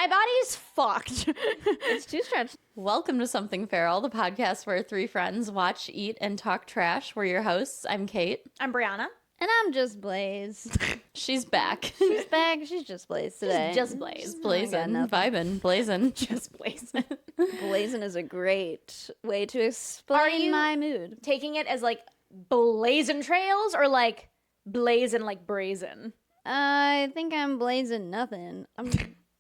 My body's fucked. It's too stretched. Welcome to Something Feral, the podcast where three friends watch, eat, and talk trash. We're your hosts. I'm Kate. I'm Brianna. And I'm just Blaze. She's back. She's back. She's just Blaze today. Just Blaze. Just blazing, I got vibing, blazing. Just blazing. Blazing is a great way to explain my mood. Taking it as like blazing trails or like blazing like brazen? I think I'm blazing nothing. I'm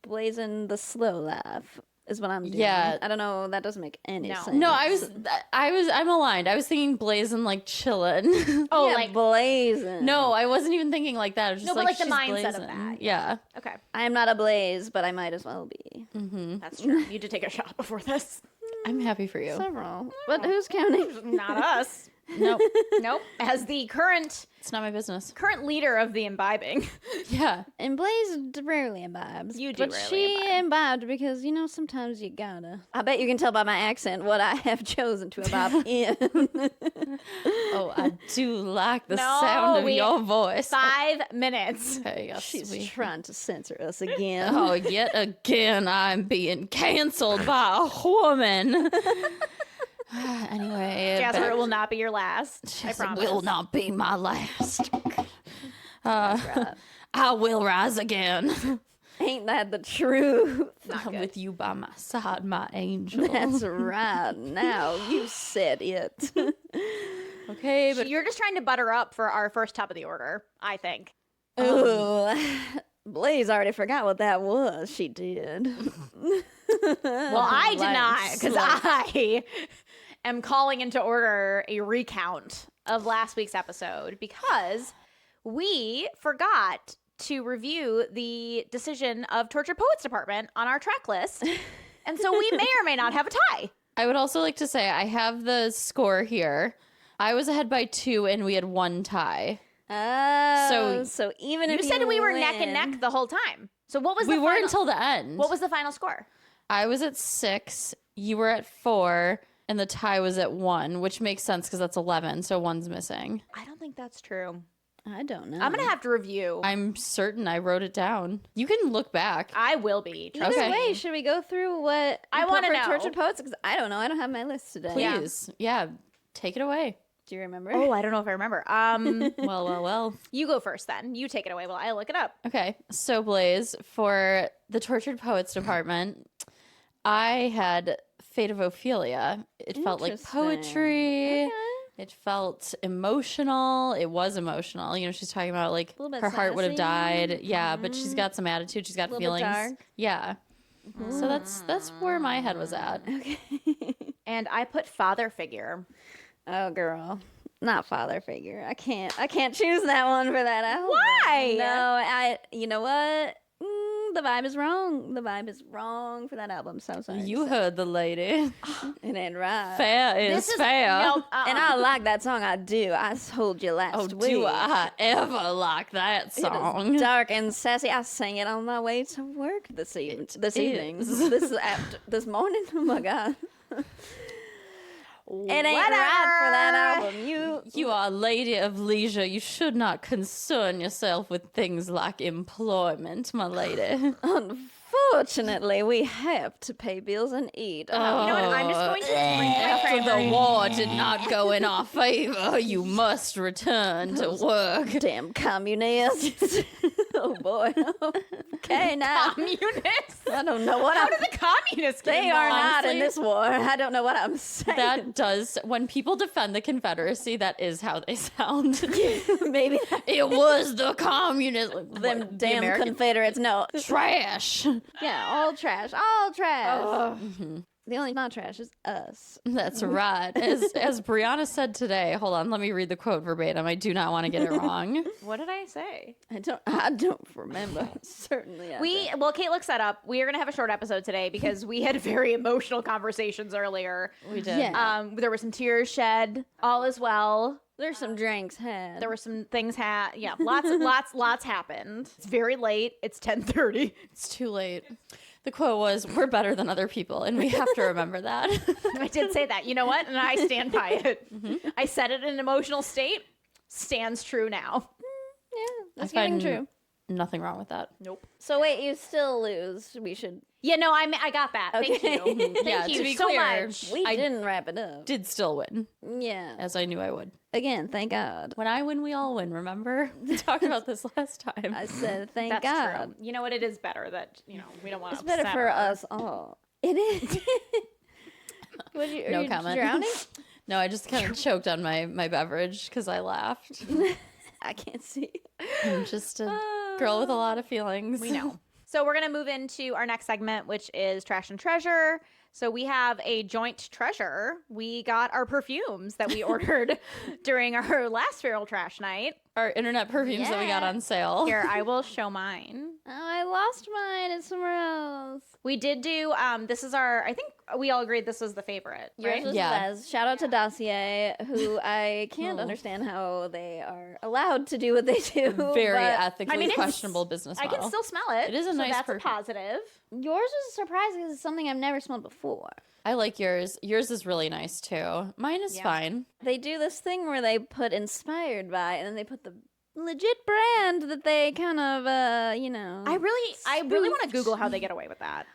blazing the slow life is what I'm doing. Yeah. I don't know. That doesn't make any sense. No, I'm aligned. I was thinking blazing like chilling. Oh, yeah, like blazing. No, I wasn't even thinking like that. I was just No, but like the she's mindset of blazing. that. Yeah. okay, I am not a blaze, but I might as well be. that's true. You did take a shot before this. I'm happy for you. Several. But who's counting? Not us. Nope. Nope. As the current It's not my business. leader of the imbibing. Yeah. And Blaze rarely imbibes. You do but rarely she imbibed because, you know, sometimes you gotta. I bet you can tell by my accent what I have chosen to imbibe in. Oh, I do like the No, sound of your voice. 5 minutes. Okay, yes, She's trying to censor us again. Oh, yet again, I'm being canceled by a woman. Anyway, Jasper, it will not be your last. I it promise. will not be my last. Right. I will rise again. Ain't that the truth? With you by my side, my angel. That's right. Now you said it. Okay, but You're just trying to butter up for our first top of the order, I think. Ooh, Blaze already forgot what that was. She did. Well, I did not, because Like- I am calling into order a recount of last week's episode because we forgot to review the decision of Tortured Poets Department on our track list. And so we may or may not have a tie. I would also like to say I have the score here. I was ahead by 2 and we had 1 tie. Oh, so even You if said we were win, neck and neck the whole time. So what was We the were final, until the end. what was the final score? I was at 6, you were at 4, and the tie was at 1, which makes sense because that's 11, so 1's missing. I don't think that's true. I don't know. I'm going to have to review. I'm certain I wrote it down. You can look back. I will be. Either Okay. way, should we go through what I you put wanna for know. Tortured Poets? Because I don't know. I don't have my list today. Please. Yeah, take it away. Do you remember? Oh, I don't know if I remember. Well. You go first then. You take it away while I look it up. Okay, so Blaze, for the Tortured Poets Department, I had Fate of Ophelia. It felt like Interesting. poetry. Okay. It felt emotional. It was emotional. You know, she's talking about like little bit her heart would have sassy. died. Yeah, but she's got some attitude. She's got Little bit feelings. dark. Yeah. So that's where my head was at. Okay. And I put father figure. Oh, girl. Not father figure. I can't choose that one for that album. Why? No, you know what? The vibe is wrong. The vibe is wrong for that album. So sorry. You heard the lady. It ain't right. Fair is fair. No, And I like that song. I do. I told you last Oh, week. do I ever like that It is song? dark and sassy. I sang it on my way to work this evening. is. This morning. Oh my god. It ain't right for that album. You are a lady of leisure. You should not concern yourself with things like employment, my lady. Unfortunately, we have to pay bills and eat. You know what? I'm just going to drink my After cranberry. the war did not go in our favor, you must return to work. Damn communists. Oh boy. Okay, now. Communists? I don't know what How I'm... did the communists get They are involved? not in Honestly, this war. I don't know what I'm saying. That does, when people defend the Confederacy, that is how they sound. Maybe It was the communist. them The damn American Confederates. No. trash. Yeah, all trash. All trash. The only not trash is us. That's right. As Brianna said today, hold on, let me read the quote verbatim. I do not want to get it wrong. What did I say? I don't remember. Certainly. Well, Kate looks that up. We are going to have a short episode today because we had very emotional conversations earlier. We did. Yeah. There were some tears shed. All is well. There's some drinks had. There were some things lots happened. It's very late. It's 10:30. It's too late. The quote was, "We're better than other people," and we have to remember that. I did say that. You know what? And I stand by it. I said it in an emotional state. Stands true now. Yeah, that's I getting find true. Nothing wrong with that. Nope. So wait, you still lose. We should. Yeah, no, I got that. Thank Okay. you. Thank Yeah, you to be so clear, much. We I didn't wrap it up. Did still win, Yeah. as I knew I would. Again, thank God. When I win, we all win, remember? We talked about this last time. I said thank That's God. true. You know what? It is better that, we don't want to It's better for us all. It is. Are No you comment. drowning? No, I just kind of choked on my beverage because I laughed. I can't see. I'm just a girl with a lot of feelings. We know. So we're going to move into our next segment, which is Trash and Treasure. So we have a joint treasure. We got our perfumes that we ordered during our last Feral Trash night. Our internet perfumes that we got Yeah. on sale. Here, I will show mine. Oh, I lost mine. It's somewhere else. We did do, this is I think we all agreed this was the favorite, Yours right? was Yeah. the best. Shout out to Dossier, who I can't understand how they are allowed to do what they do. Very but ethically it's- questionable business I model. can still smell it. It is a so nice that's perfume. a positive. Yours was surprising because it's something I've never smelled before. I like yours. Yours is really nice too. Mine is Yeah. fine. They do this thing where they put inspired by, and then they put the legit brand that they kind of, I really want to spoofed. Google how they get away with that.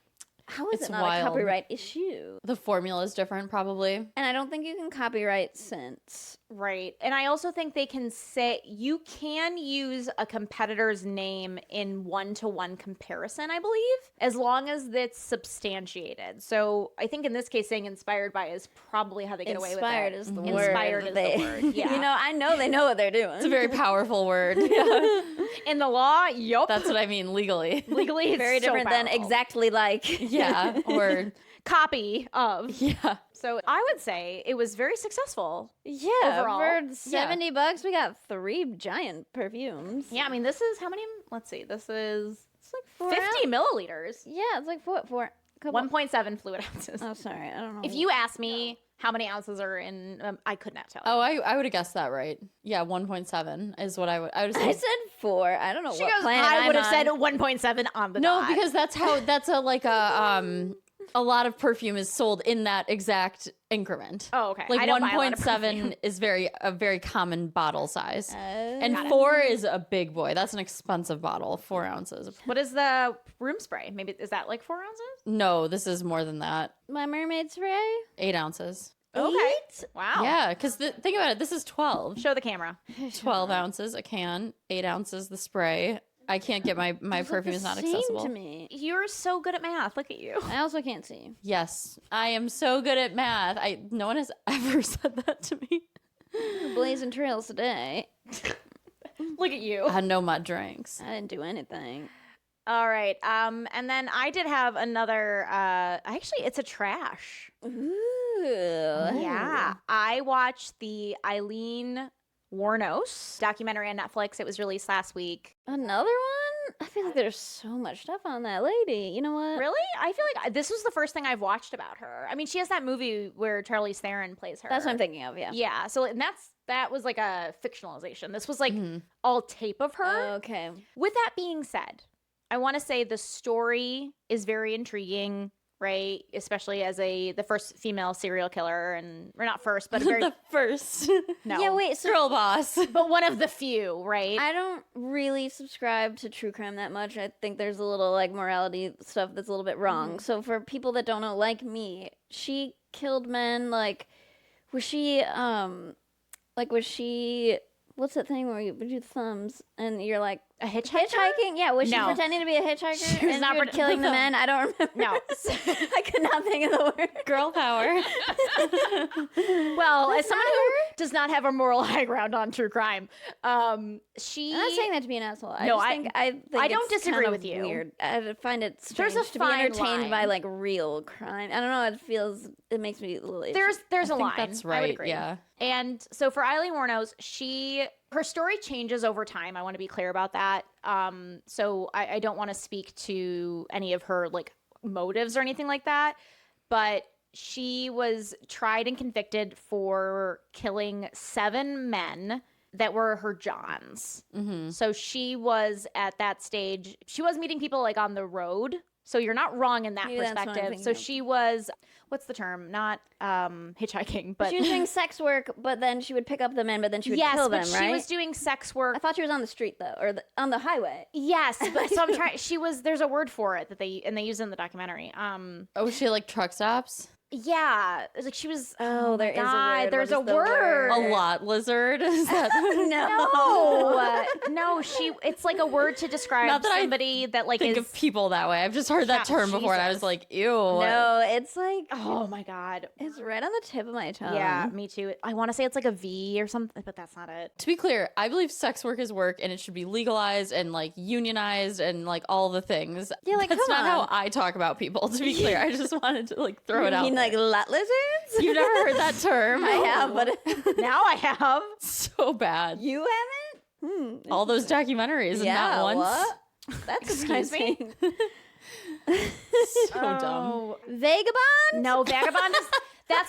How is It's it not wild. a copyright issue? The formula is different, probably. And I don't think you can copyright scents. Right. And I also think they can say you can use a competitor's name in one-to-one comparison, I believe, as long as it's substantiated. So I think in this case, saying inspired by is probably how they get away with it. Inspired is the word. Inspired is they, the word. Yeah. I know they know what they're doing. It's a very powerful word. In the law, yup. That's what I mean legally. Legally, it's very so different than powerful. exactly like. Yeah. Or Copy of. yeah. So I would say it was very successful. Yeah, Overall, for $70, we got 3 giant perfumes. Yeah, I mean, this is how many? Let's see. This is It's like 50 milliliters. Yeah, it's like four. Couple. 1.7 fluid ounces. Oh, sorry, I don't know. If you ask me how many ounces are in, I could not tell you. Oh, I would have guessed that right. Yeah, 1.7 is what I would have I said. said 4. I don't know She what goes, planet I would have I'm said on. 1.7 on the No, dot. because a lot of perfume is sold in that exact increment. Oh, okay. Like I don't buy a lot of 1.7 is a very common bottle size. And Got it. 4 is a big boy. That's an expensive bottle, 4 ounces. What is the room spray? Maybe is that like 4 ounces? No, this is more than that. My mermaid spray. 8 ounces. Okay. 8? Wow. Yeah, because think about it. This is 12. Show the camera. 12 ounces a can, 8 ounces the spray. I can't get my perfume is not accessible. to me. You're so good at math. Look at you. I also can't see. Yes, I am so good at math. No one has ever said that to me. Blazing trails today. Look at you. I had no mud drinks. I didn't do anything. All right. And then I did have another. Actually, it's a trash. Ooh. Yeah. I watched the Aileen Wuornos documentary on Netflix. It was released last week. Another one? I feel like there's so much stuff on that lady. You know what? Really? I feel like this was the first thing I've watched about her. I mean, she has that movie where Charlize Theron plays her. That's what I'm thinking of, yeah. Yeah. So and that was like a fictionalization. This was like all tape of her. Okay. With that being said, I want to say the story is very intriguing, right? Especially as the first female serial killer, or not first, but a very The first no, Yeah, wait, so girl boss. but one of the few, right? I don't really subscribe to true crime that much. I think there's a little like morality stuff that's a little bit wrong. So for people that don't know, like me, she killed men. Was she what's that thing where you do the thumbs and you're like A hitchhiker? hitchhiking? Yeah, was she No. pretending to be a hitchhiker? She was and not you're killing the no. men. I don't remember. No. I could not think of the word. Girl power. Well, as That's someone not who does not have a moral high ground on true crime, she. I'm not saying that to be an asshole. I No, just I- think I think I don't it's disagree kind with of you. Weird. I find it strange There's a to be fine entertained by line. like real crime. I don't know. It makes me a little itchy. There's I a think line. that's I would right, agree. yeah. And so for Aileen Wuornos, her story changes over time. I want to be clear about that. So I don't want to speak to any of her like motives or anything like that. But she was tried and convicted for killing 7 men that were her Johns. So she was at that stage. She was meeting people like on the road. So you're not wrong in that Maybe that's what I'm perspective. So thinking of. she was, what's the term? Not hitchhiking, but She was doing sex work, but then she would pick up the men, but then she would yes, kill but them, she right? was doing sex work. I thought she was on the street though, or on the highway. Yes, but so I'm trying. She was. There's a word for it that they use it in the documentary. Oh, was she like truck stops? Yeah, it's like she was. Oh, there is a God, word. there's What a is the word. A lot lizard? Is that No, she. It's like a word to describe Not that I somebody that like think is. of people that way. I've just heard that Yeah, term before and I was Jesus. like, ew. No, it's like Oh my God. it's right on the tip of my tongue. Yeah, me too. I want to say it's like a V or something, but that's not it. To be clear, I believe sex work is work and it should be legalized and like unionized and like all the things. Yeah, like, that's come not how on. I talk about people, to be clear. I just wanted to like throw it You out. mean like there. lot lizards? You've never heard that term? I have, but Now I have. So bad. you haven't. All those documentaries and not once. What? That's Excuse me? surprising. So dumb. Oh. Vagabond? No, vagabond is. That's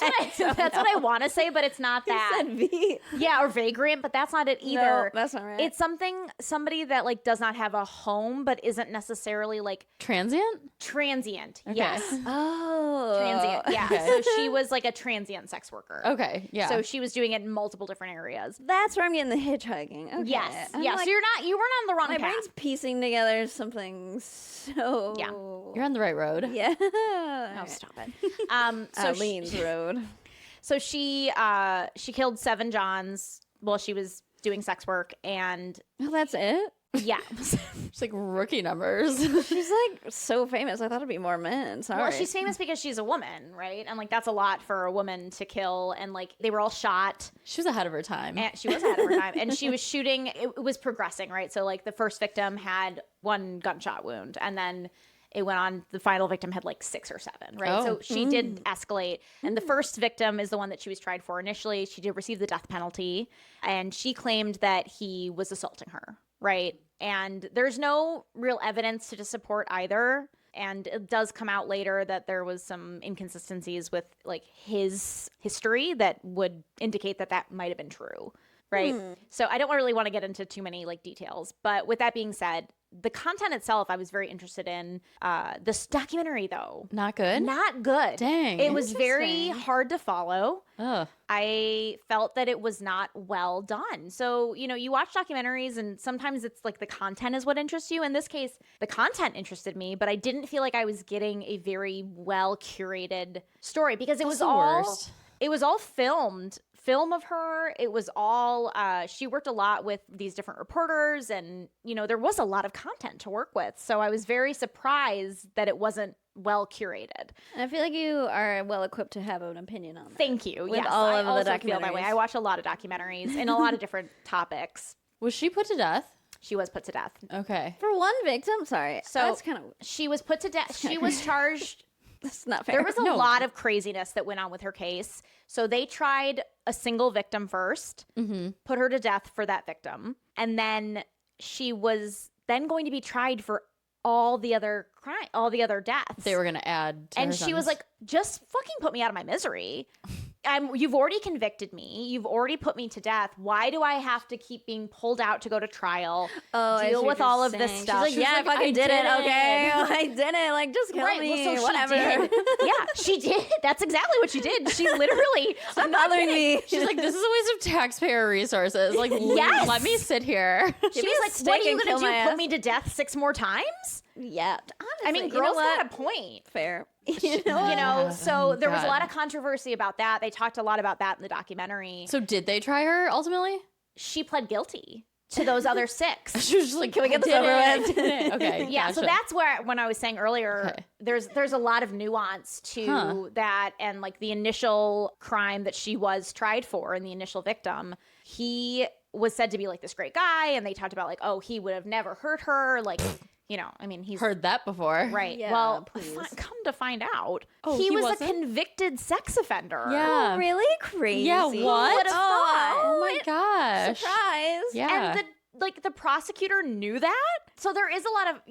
what I want to say, but it's not You that. said V. Yeah, or vagrant, but that's not it either. No, that's not right. It's somebody that like does not have a home, but isn't necessarily like Transient? transient. Okay. Yes, oh transient. Yeah. Okay. So she was like a transient sex worker. Okay, yeah. So she was doing it in multiple different areas. That's where I'm getting the hitchhiking. Okay. Yes. I'm Yes. like, So you weren't on the wrong my path. brain's piecing together something so. Yeah. You're on the right road. Yeah. Oh, stop it. So Aileen's road. So she killed 7 Johns while she was doing sex work, and Oh, that's it. yeah. It's like rookie numbers. She's like so famous. I thought it'd be more men. Sorry. Well, she's famous because she's a woman, right? And like that's a lot for a woman to kill. And like they were all shot, She was ahead of her time. and she was ahead of her time. And she was shooting. It was progressing, right? So like the first victim had 1 gunshot wound, and then it went on. The final victim had like 6 or 7, right? Oh. So she did escalate. And the first victim is the one that she was tried for initially. She did receive the death penalty, and she claimed that he was assaulting her, right? And there's no real evidence to support either. And it does come out later that there was some inconsistencies with like his history that would indicate that that might have been true, right? So I don't really want to get into too many like details, but with that being said, the content itself I was very interested in. This documentary though, Not good? not good. Dang. It was very Interesting. hard to follow. Ugh. I felt that it was not well done. So, you watch documentaries and sometimes it's like the content is what interests you. In this case, the content interested me, but I didn't feel like I was getting a very well curated story because it That's was the all worst. it was all film of her. It was all she worked a lot with these different reporters, and there was a lot of content to work with. So I was very surprised that it wasn't well curated. I feel like you are well equipped to have an opinion on that. Thank you. With Yes, all I of the also feel that way. documentaries. I watch a lot of documentaries and a lot of different topics. Was she put to death? She was put to death. Okay. For one victim, sorry. So That's kind of she was put to death. She was charged. that's not fair. There was a No. lot of craziness that went on with her case. So they tried a single victim first, put her to death for that victim, and then she was then going to be tried for all the other deaths. They were going to add to And her she was sentence. like, just fucking put me out of my misery. You've already convicted me. You've already put me to death. Why do I have to keep being pulled out to go to trial? I see deal what with you're all of this saying. stuff. She's like, yeah, I fucking did it. Okay, I did it. Like, just kill Right, me. well, so whatever. she did. Yeah, she did. That's exactly what she did. She literally. Stop bothering me. She's like, this is a waste of taxpayer resources. Like, Yes. let me sit here. She me was a like, stick "What are you and gonna kill my do? Put ass." me to death 6 more times?" Yeah. Honestly, I mean, you know girls what? got a point. Fair. You know what? So there was a God. lot of controversy about that. They talked a lot about that in the documentary. So did they try her ultimately? She pled guilty to those other 6. She was just like, Can we get this "I over did with?" it." Okay. Yeah, so gotcha. that's where when I was saying earlier, Okay. there's a lot of nuance to that, and like the initial crime that she was tried for and the initial victim, he was said to be like this great guy, and they talked about like, oh, he would have never hurt her, like, I mean, he's Heard that before. right. Yeah, well, please. come to find out, Oh, he he was wasn't? a convicted sex offender. Yeah. Oh, really crazy. Yeah, what? Who would have thought? Oh my gosh. Surprise. Yeah. And the prosecutor knew that, so there is a lot of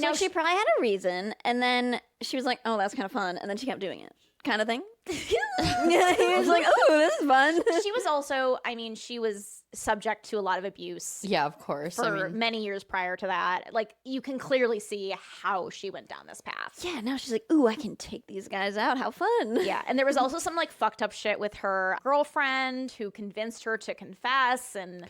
So she probably had a reason, and then she was like, "Oh, that's kind of fun," and then she kept doing it kind of thing. Yeah, he was like, oh, this is fun. She was also, I mean, she was subject to a lot of abuse Yeah, of course. for many years prior to that. Like, you can clearly see how she went down this path. Yeah, now she's like, ooh, I can take these guys out. How fun. Yeah, and there was also some like fucked up shit with her girlfriend who convinced her to confess, and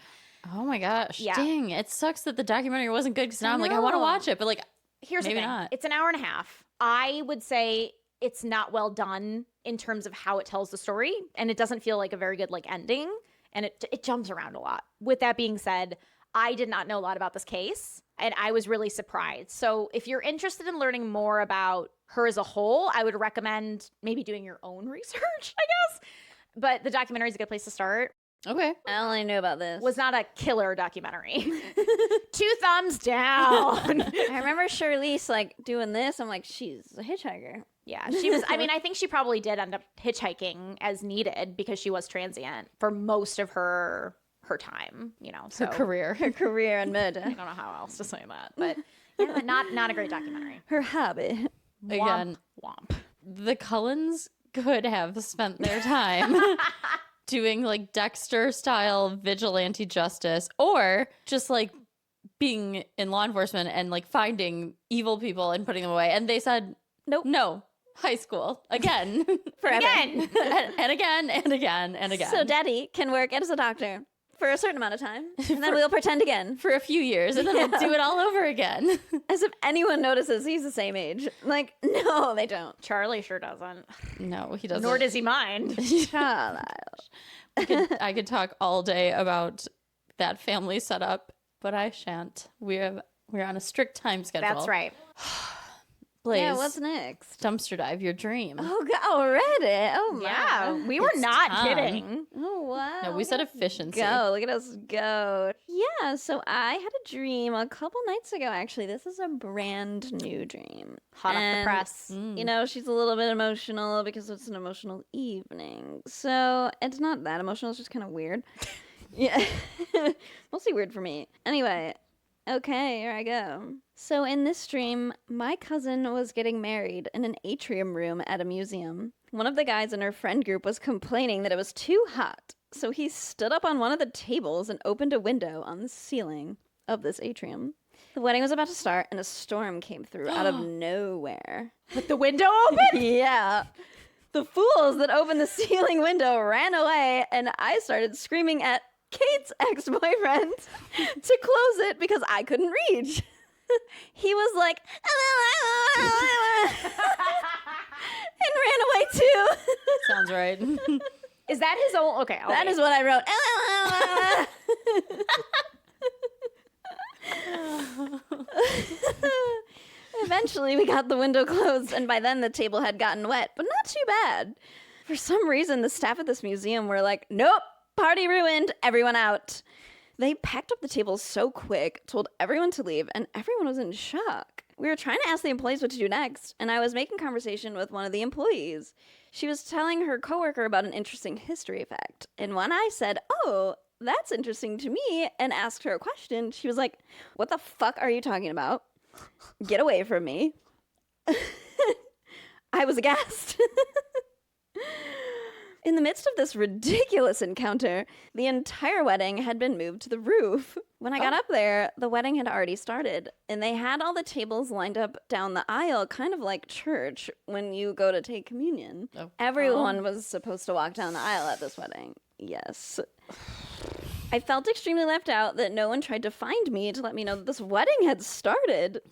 oh my gosh. Yeah. Dang. It sucks that the documentary wasn't good because now I'm like, I know. want to watch it. But like, here's maybe the thing. not. It's an hour and a half. I would say it's not well done in terms of how it tells the story, and it doesn't feel like a very good like ending, and it jumps around a lot. With that being said, I did not know a lot about this case, and I was really surprised. So if you're interested in learning more about her as a whole, I would recommend maybe doing your own research, I guess. But the documentary is a good place to start. Okay. I only knew about this. Was not a killer documentary. 2 thumbs down. I remember Charlize like doing this. I'm like, she's a hitchhiker. Yeah, she was. I mean, I think she probably did end up hitchhiking as needed because she was transient for most of her time. You know, so Her career. Her career in I murder. don't know how else to say that, but yeah, not a great documentary. Her hobby. Again, Womp. the Cullens could have spent their time doing like Dexter style vigilante justice, or just like being in law enforcement and like finding evil people and putting them away. And they said, Nope. no, high school again. Forever. Again. and again and again and again. So daddy can work as a doctor for a certain amount of time, and then we'll pretend again. For a few years, and then we'll do it all over again. As if anyone notices he's the same age. Like, no, they don't. Charlie sure doesn't. No, he doesn't. Nor does he mind. Child. I could talk all day about that family setup, but I shan't. We're on a strict time schedule. That's right. Blaze, Yeah, what's next? dumpster dive your dream. Oh, God, already? Oh, my. Yeah, we were It's not time. kidding. Oh, wow. No, we said efficiency. Go. Look at us go. Yeah, so I had a dream a couple nights ago, actually. This is a brand new dream. Hot off the And, press. You know, she's a little bit emotional because it's an emotional evening. So it's not that emotional, it's just kind of weird. Yeah. Mostly weird for me. Anyway, okay, here I go. So in this dream, my cousin was getting married in an atrium room at a museum. One of the guys in her friend group was complaining that it was too hot, so he stood up on one of the tables and opened a window on the ceiling of this atrium. The wedding was about to start, and a storm came through out of nowhere. With the window open? Yeah. The fools that opened the ceiling window ran away, and I started screaming at Kate's ex-boyfriend to close it because I couldn't reach. He was like, and ran away too. Sounds right. Is that his own? Okay. That is what I wrote. Eventually, we got the window closed, and by then the table had gotten wet, but not too bad. For some reason, the staff at this museum were like, nope, party ruined, everyone out. They packed up the tables so quick, told everyone to leave, and everyone was in shock. We were trying to ask the employees what to do next, and I was making conversation with one of the employees. She was telling her coworker about an interesting history fact, and when I said, oh, that's interesting to me, and asked her a question, she was like, what the fuck are you talking about? Get away from me. I was aghast. In the midst of this ridiculous encounter, the entire wedding had been moved to the roof. When I got up there, the wedding had already started, and they had all the tables lined up down the aisle, kind of like church when you go to take communion. Oh. Everyone was supposed to walk down the aisle at this wedding. Yes. I felt extremely left out that no one tried to find me to let me know that this wedding had started.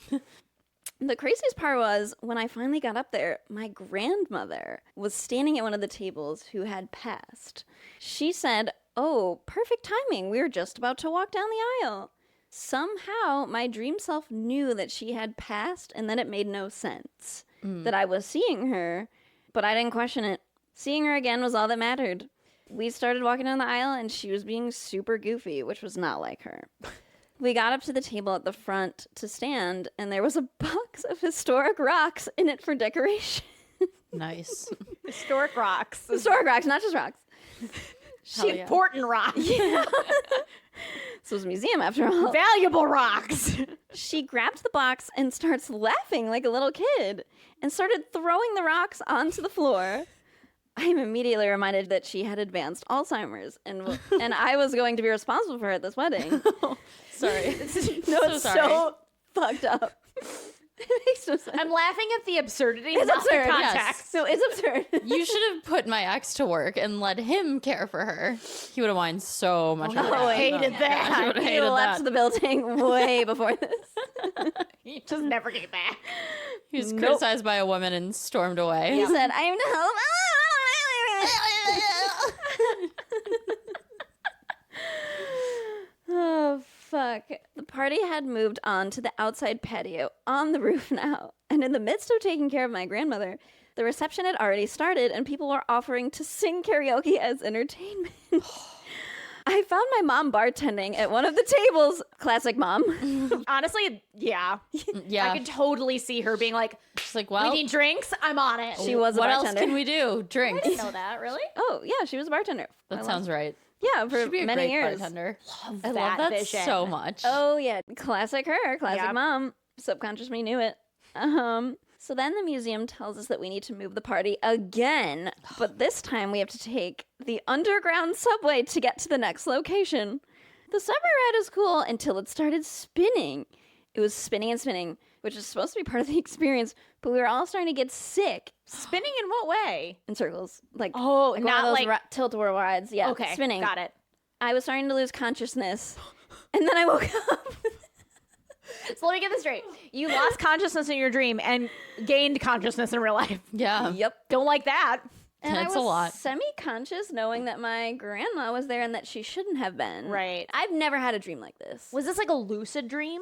The craziest part was, when I finally got up there, my grandmother was standing at one of the tables who had passed. She said, oh, perfect timing. We were just about to walk down the aisle. Somehow, my dream self knew that she had passed, and then it made no sense that I was seeing her, but I didn't question it. Seeing her again was all that mattered. We started walking down the aisle, and she was being super goofy, which was not like her. We got up to the table at the front to stand, and there was a box of historic rocks in it for decoration. Nice. Historic rocks. Historic rocks, not just rocks. Hell yeah. Important rocks. This was a museum after all. Valuable rocks. She grabbed the box and starts laughing like a little kid and started throwing the rocks onto the floor. I am immediately reminded that she had advanced Alzheimer's and I was going to be responsible for her at this wedding. Sorry. No, So it's sorry. so fucked up. It makes no sense. I'm laughing at the absurdity, It's not the absurd. context. Yes. No, it's absurd. You should have put my ex to work and let him care for her. He would have whined so much. more. I hated God, that. he would have He hated left that. the building way before this. He just never came back. He was Nope. criticized by a woman and stormed away. He said, I'm home. Oh, fuck. The party had moved on to the outside patio on the roof now. And in the midst of taking care of my grandmother, the reception had already started and people were offering to sing karaoke as entertainment. I found my mom bartending at one of the tables. Classic mom. Honestly, yeah. Yeah. I could totally see her being like, She's like, we well, need drinks. I'm on it. She was a what else bartender. can we do? Drinks. I didn't know that, really? Oh, yeah, she was a bartender. That sounds right. Yeah, for Should be a many great years. bartender. Love I love that vision. so much. Oh yeah, classic her, classic Yep. mom. Subconscious me knew it. So then the museum tells us that we need to move the party again, but this time we have to take the underground subway to get to the next location. The subway ride is cool until it started spinning. It was spinning and spinning, which is supposed to be part of the experience, but we were all starting to get sick Spinning in what way? in circles. Like, Oh, like not one of those like tilt-a-whirl rides. Yeah, okay, spinning. got it. I was starting to lose consciousness, and then I woke up. So let me get this straight. You lost consciousness in your dream and gained consciousness in real life. Yeah. Yep. Don't like that. And That's I a was lot. semi-conscious knowing that my grandma was there and that she shouldn't have been. Right. I've never had a dream like this. Was this like a lucid dream?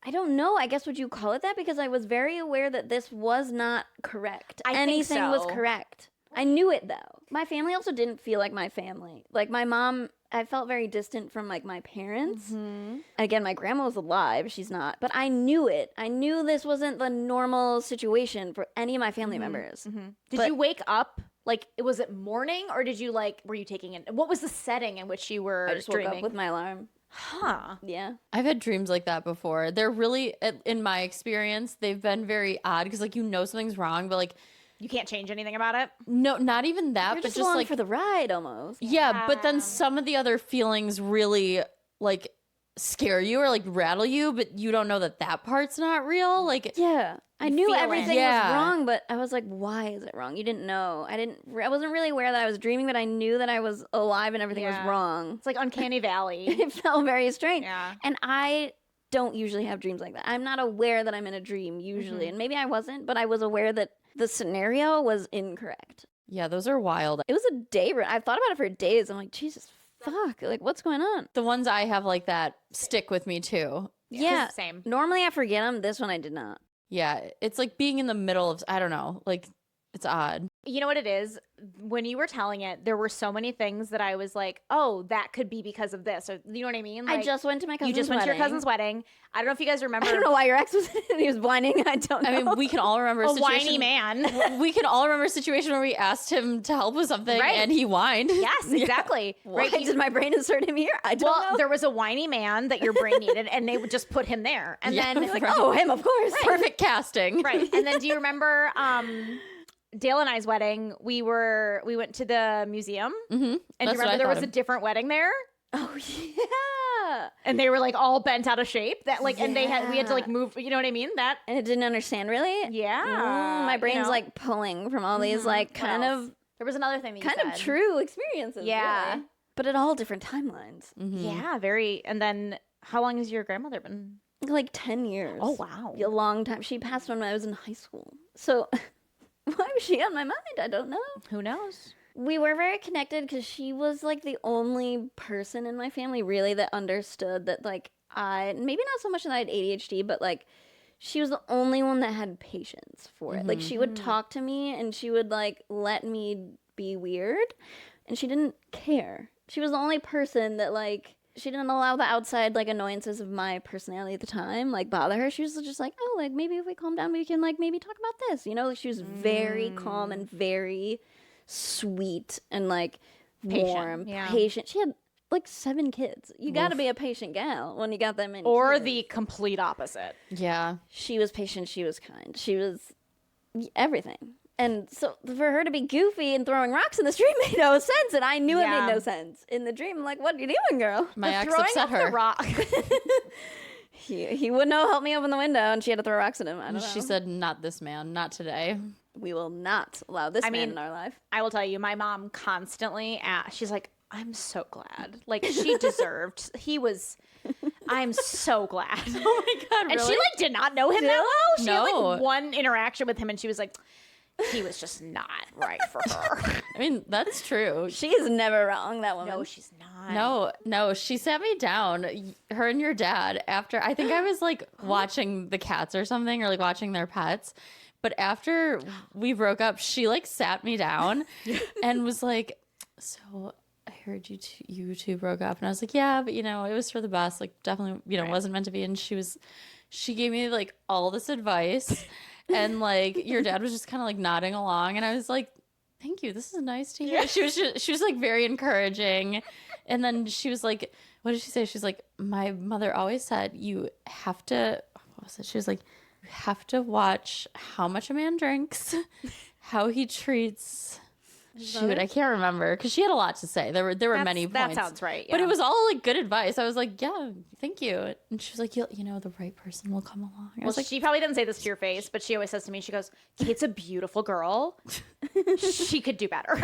I don't know. I guess would you call it that? Because I was very aware that this was not correct. I think Anything was so. correct. I knew it though. My family also didn't feel like my family. Like my mom, I felt very distant from like my parents. Again, my grandma was alive. She's not. But I knew it. I knew this wasn't the normal situation for any of my family members. Did But- you wake up? Like, was it morning or did you like, were you taking it? What was the setting in which you were I just woke dreaming? up with my alarm. Huh. Yeah. I've had dreams like that before. They're really, in my experience, they've been very odd because, like, you know something's wrong, but, like, You can't change anything about it? no, not even that, You're but just just along like, for the ride almost. yeah, but Yeah. then some of the other feelings really, like, scare you or, like, rattle you, but you don't know that that part's not real. Like, Yeah. I You knew feel it. everything Yeah. was wrong, but I was like, why is it wrong? You didn't know. I wasn't really aware that I was dreaming, but I knew that I was alive and everything was Yeah. wrong. It's like Uncanny Valley. It felt very strange. Yeah. And I don't usually have dreams like that. I'm not aware that I'm in a dream usually. And maybe I wasn't, but I was aware that the scenario was incorrect. yeah, those are wild. It was a day. I thought about it for days. I'm like, Jesus, fuck. Like, what's going on? The ones I have like that stick with me too. Yeah. Same. Normally I forget them. This one I did not. Yeah, it's like being in the middle of, I don't know, like, it's odd. You know what it is? When you were telling it, there were so many things that I was like, oh, that could be because of this. Or, you know what I mean? I Like, just went to my cousin's you just went to your wedding. cousin's wedding. I don't know if you guys remember. I don't know why your ex was he was whining. I don't know. I mean, we can all remember a a situation. whiny man. We can all remember a situation where we asked him to help with something Right. and he whined. Yes, exactly. Why Right. did my brain insert him here? I don't Well, know. there was a whiny man that your brain needed, and they would just put him there. And Yeah. then, Like, oh, him, of course. Perfect casting. right. And then, do you remember Dale and I's wedding? We went to the museum, Mm-hmm. and do you remember there was a different wedding there, Oh yeah. and they were like all bent out of shape. That like, and we had to like Yeah. move. You know what I mean? That And it didn't understand really. yeah. My you brain's know. like pulling from all these like What kind else? of There was another thing that you kind of said. true experiences. Yeah. really. But at all different timelines. Mm-hmm. Yeah, very. And then, how long has your grandmother been? Like 10 years. Oh wow. A long time. She passed when I was in high school. So why was she on my mind? I don't know. Who knows? We were very connected because she was like the only person in my family really that understood that like maybe not so much that I had ADHD, but like she was the only one that had patience for it. Like she would talk to me and she would like let me be weird and she didn't care. She was the only person that like she didn't allow the outside like annoyances of my personality at the time like bother her. She was just like, oh, like maybe if we calm down we can like maybe talk about this, you know? Like she was very calm and very sweet and like warm, yeah. patient. She had like 7 kids. You got to be a patient gal when you got that many Or kids. the complete opposite. Yeah. She was patient. She was kind. She was everything. And so for her to be goofy and throwing rocks in the street made no sense. And I knew it Yeah. made no sense. In the dream, I'm like, what are you doing, girl? My ex Throwing upset up her. the rock. He wouldn't help me open the window, and she had to throw rocks at him. I don't know. She said, not this man, not today. we will not allow this man in our life. I will tell you, my mom constantly she's like, I'm so glad. Like, she deserved. I'm so glad. Oh my God, And really? she, like, did not know him that well. She had, No. like, one interaction with him, and she was like, he was just not right for her. I mean, that's true. She is never wrong, that woman. No, she's not. No, she sat me down, her and your dad, after I think I was like watching the cats or something, or like watching their pets. But after we broke up, she like sat me down and was like, so I heard you two broke up. And I was like, yeah, but it was for the best. Like, definitely, wasn't meant to be. And she gave me like all this advice. And like your dad was just kind of like nodding along. And I was like, thank you. This is nice to hear. She was like very encouraging. And then she was like, what did she say? She's like, my mother always said you have to, what was it? She was like, you have to watch how much a man drinks, how he treats. Shoot, I can't remember because she had a lot to say. There were many points. That sounds right. But yeah. it was all like good advice. I was like, yeah, thank you. And she was like, the right person will come along. I Well, was like, she probably didn't say this to your face, but she always says to me, she goes, Kate's a beautiful girl. She could do better.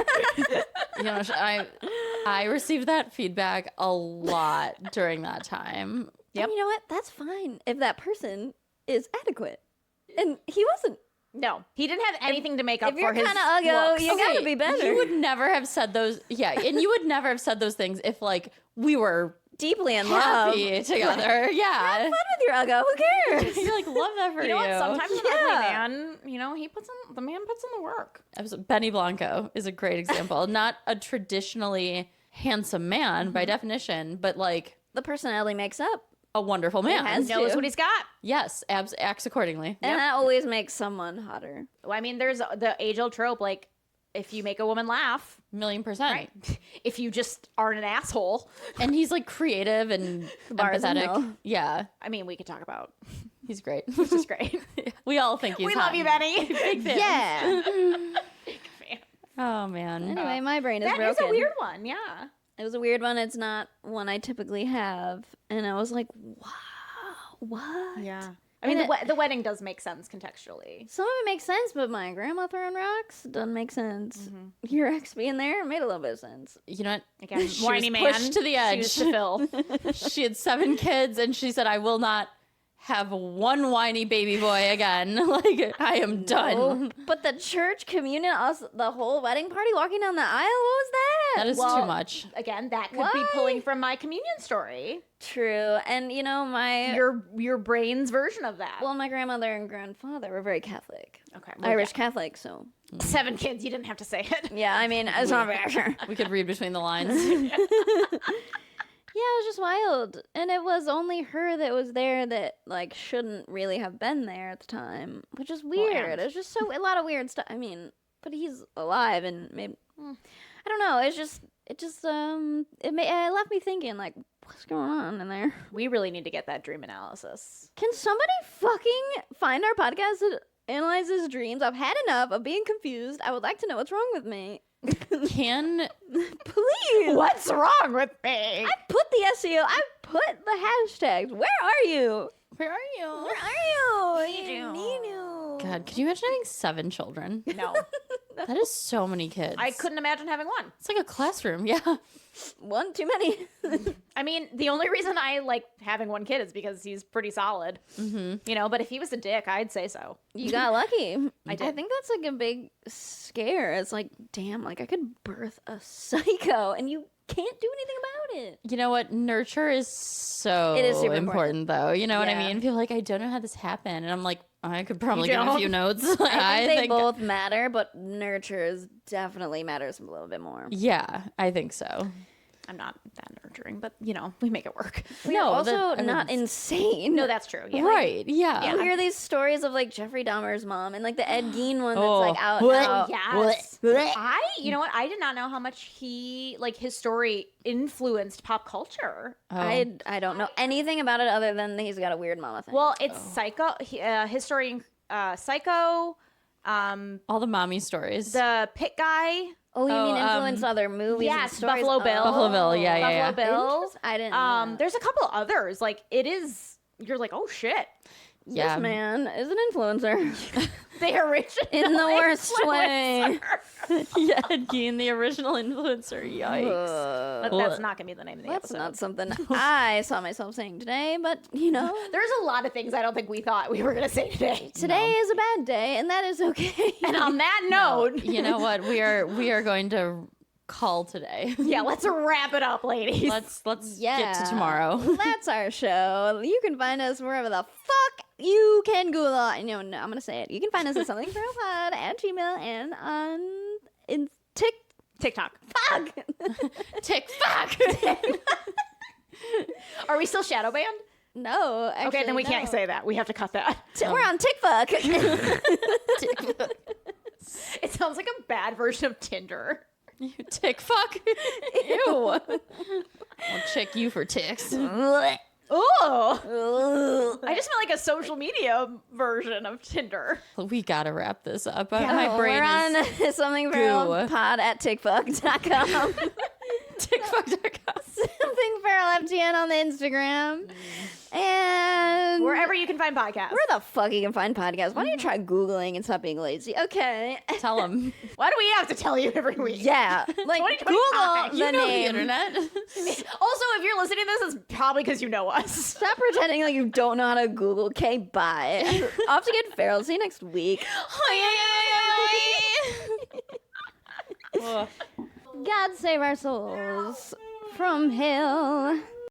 I received that feedback a lot during that time. And you know what? That's fine if that person is adequate. And he wasn't. No, he didn't have anything to make up If you're for his kind of uggo, looks. you gotta be better. You would never have said those. Yeah, and you would never have said those things if like we were deeply in love. happy together. Yeah. Have fun with your uggo. Who cares? You're like, love that for you. You know what? Sometimes an Yeah. ugly man, the man puts in the work. Benny Blanco is a great example. Not a traditionally handsome man by definition, but like The personality makes up. a wonderful man. has Knows to. what he's got. Yes, acts accordingly. And that always makes someone hotter. Well, I mean, there's the age-old trope, like, if you make a woman laugh, 1,000,000%. right? If you just aren't an asshole. And he's like creative and bar is empathetic. nil. Yeah, I mean, we could talk about, he's great. which is great. We all think he's We hot. love you, Benny. Big fan. Yeah. Big fan. Oh man. Anyway, my brain is That broken. is a weird one, yeah. It was a weird one. It's not one I typically have. And I was like, wow, what? Yeah. I mean, And the wedding does make sense contextually. Some of it makes sense, but my grandma throwing rocks doesn't make sense. Your ex being there made a little bit of sense. You know what? Again, She whiny was man. pushed to the edge. She was to fill. She had 7 kids and she said, I will not have one whiny baby boy again. Like, I am done. Oh, but the church communion, us, the whole wedding party walking down the aisle, what was that? That is Well, too much. Again, that could Why? be pulling from my communion story. True. And my Your brain's version of that. my grandmother and grandfather were very Catholic. okay. Well, Irish Catholic, so. yeah. 7 kids. You didn't have to say it. Yeah, I mean, it's not very sure. We could read between the lines. Yeah, it was just wild. And it was only her that was there that, like, shouldn't really have been there at the time, which is weird. and- It was just a lot of weird stuff. I mean, but he's alive and maybe, I don't know. It left me thinking, like, what's going on in there? We really need to get that dream analysis. Can somebody fucking find our podcast that analyzes dreams? I've had enough of being confused. I would like to know what's wrong with me. Can Please. What's wrong with me? I put the SEO. I put the hashtags. Where are you? Where are you? Where are you? you. Nino. God, could you imagine having 7 children? No. That is so many kids. I couldn't imagine having one. It's like a classroom. Yeah. One too many. I mean, the only reason I like having one kid is because he's pretty solid. Mm-hmm. But if he was a dick, I'd say so. You got lucky. I did. think that's like a big scare. It's like, damn, like I could birth a psycho and you can't do anything about it. You know what? Nurture is so It is super important, though. You know what I Yeah. mean? People are like, I don't know how this happened. And I'm like, I could probably give a don't? few notes. I think they both matter, but nurture definitely matters a little bit more. Yeah, I think so. I'm not that nurturing, but you know, we make it work. We're also not insane. No, that's true. Yeah. Right. Yeah. You hear these stories of like Jeffrey Dahmer's mom and like the Ed Gein one that's Oh. like out What? now. Yes. You know what? I did not know how much his story influenced pop culture. Oh. I don't know anything about it other than he's got a weird mama thing. Well, it's Psycho. His story, Psycho. All the mommy stories. The Pit Guy. oh, you mean influence other movies? and Yes, stories? Buffalo Bill. Buffalo Bill, yeah. Buffalo Bill. I didn't. Know that. There's a couple others. Like it is. You're like, oh shit. Yeah. This man is an influencer The original in the worst way. Yeah, Ed Gein, the original influencer. Yikes. But that's not gonna be the name of the That's episode. not something I saw myself saying today, but you know, There's a lot of things I don't think we thought we were gonna say today. today is a bad day, and that is okay. And on that note, You know what? We are going to call today. yeah, let's wrap it up, ladies. Let's Yeah. get to tomorrow. That's our show. You can find us wherever the fuck you can Google. No, I'm gonna say it. You can find us at somethingferalpod at Gmail and on TikTok. Fuck. Tick fuck. Are we still shadow banned? No. Actually, Okay, then we no. can't say that. We have to cut that. We're on TikTok. It sounds like a bad version of Tinder. You tick fuck. Ew. I'll check you for ticks. Oh, I just meant like a social media version of Tinder. We gotta wrap this up. Yeah, My brain we're is on somethingferalpod at tickfuck.com. tickfuck.com. somethingferalftn on the Instagram. And Wherever you can find podcasts. where the fuck you can find podcasts. Why don't you try Googling and stop being lazy? Okay. Tell them. Why do we have to tell you every week? Yeah. Like 2025. Google the You know the name. internet. Also, if you're listening to this, it's probably because you know us. Stop pretending like you don't know how to Google. Okay, bye. Off to get feral. See you next week. God save our souls from hell.